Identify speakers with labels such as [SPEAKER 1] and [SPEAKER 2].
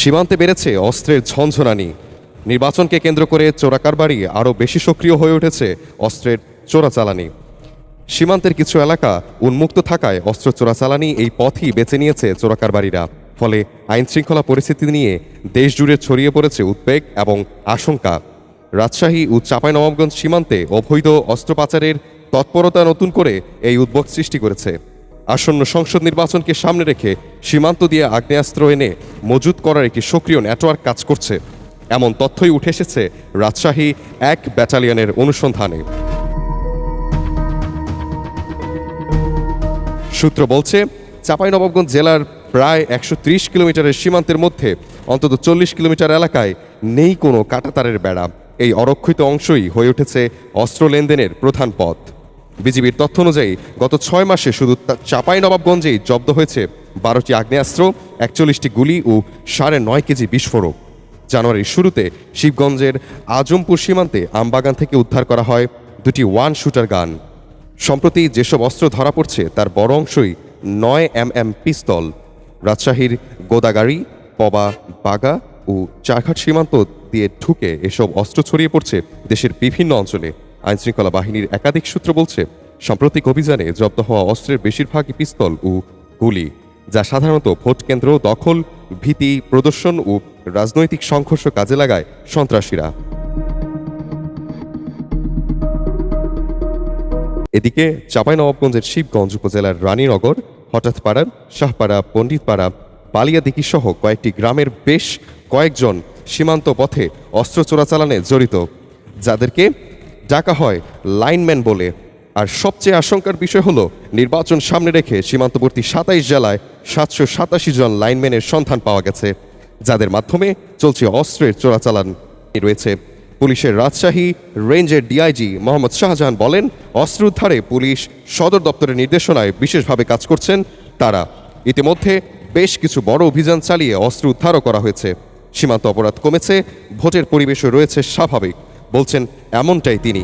[SPEAKER 1] সীমান্তে বেড়েছে অস্ত্রের ঝনঝনানি। নির্বাচনকে কেন্দ্র করে চোরাকারবারি আরও বেশি সক্রিয় হয়ে উঠেছে অস্ত্রের চোরাচালানি। সীমান্তের কিছু এলাকা উন্মুক্ত থাকায় অস্ত্র চোরাচালানি এই পথই বেছে নিয়েছে চোরাকারবারিরা। ফলে আইনশৃঙ্খলা পরিস্থিতি নিয়ে দেশজুড়ে ছড়িয়ে পড়েছে উদ্বেগ এবং আশঙ্কা। রাজশাহী ও চাঁপাইনবাবগঞ্জ সীমান্তে অবৈধ অস্ত্র পাচারের তৎপরতা নতুন করে এই উদ্বেগ সৃষ্টি করেছে। আসন্ন সংসদ নির্বাচনকে সামনে রেখে সীমান্ত দিয়ে আগ্নেয়াস্ত্র এনে মজুত করার একটি সক্রিয় নেটওয়ার্ক কাজ করছে, এমন তথ্যই উঠে এসেছে রাজশাহী ১ ব্যাটালিয়নের অনুসন্ধানে। সূত্র বলছে, চাঁপাইনবাবগঞ্জ জেলার প্রায় ১৩০ কিলোমিটারের সীমান্তের মধ্যে অন্তত ৪০ কিলোমিটার এলাকায় নেই কোনো কাঁটাতারের বেড়া। এই অরক্ষিত অংশই হয়ে উঠেছে অস্ত্র লেনদেনের প্রধান পথ। বিজিবির তথ্য অনুযায়ী গত ৬ মাসে শুধু চাঁপাইনবাবগঞ্জেই জব্দ হয়েছে ১২টি আগ্নেয়াস্ত্র, ৪১টি গুলি ও ৯.৫ কেজি বিস্ফোরক। জানুয়ারির শুরুতে শিবগঞ্জের আজমপুর সীমান্তে আমবাগান থেকে উদ্ধার করা হয় ২টি ওয়ান শুটার গান। সম্প্রতি যেসব অস্ত্র ধরা পড়ছে তার বড় অংশই ৯mm পিস্তল। রাজশাহীর গোদাগাড়ি, পবা, বাগা ও চারঘাট সীমান্ত দিয়ে ঢুকে এসব অস্ত্র ছড়িয়ে পড়ছে দেশের বিভিন্ন অঞ্চলে। আইনশৃঙ্খলা বাহিনীর একাধিক সূত্র বলছে, সাম্প্রতিক অভিযানে জব্দ হওয়া অস্ত্রের বেশিরভাগই পিস্তল ও গুলি, যা সাধারণত ভোট কেন্দ্র দখল, ভীতি প্রদর্শন ও রাজনৈতিক সংঘর্ষ কাজে লাগায় সন্ত্রাসীরা। এদিকে চাঁপাইনবাবগঞ্জের শিবগঞ্জ উপজেলার রানীনগর, হঠাৎপাড়া, শাহপাড়া, পণ্ডিতপাড়া, বালিয়াদিঘি সহ কয়েকটি গ্রামের বেশ কয়েকজন সীমান্ত পথে অস্ত্র চোরাচালানে জড়িত, যাদেরকে ডাকা হয় লাইনম্যান বলে। আর সবচেয়ে আশঙ্কার বিষয় হলো, নির্বাচন সামনে রেখে সীমান্তবর্তী ২৭ জেলায় ৭৮৭ জন লাইনম্যানের সন্ধান পাওয়া গেছে, যাদের মাধ্যমে চলছে অস্ত্রের চোরাচালান রয়েছে। পুলিশের রাজশাহী রেঞ্জের ডিআইজি মোহাম্মদ শাহজাহান বলেন, অস্ত্র উদ্ধারে পুলিশ সদর দপ্তরের নির্দেশনায় বিশেষভাবে কাজ করছেন তারা। ইতিমধ্যে বেশ কিছু বড় অভিযান চালিয়ে অস্ত্র উদ্ধারও করা হয়েছে। সীমান্ত অপরাধ কমেছে, ভোটের পরিবেশও রয়েছে স্বাভাবিক, বলছেন এমনটাই তিনি।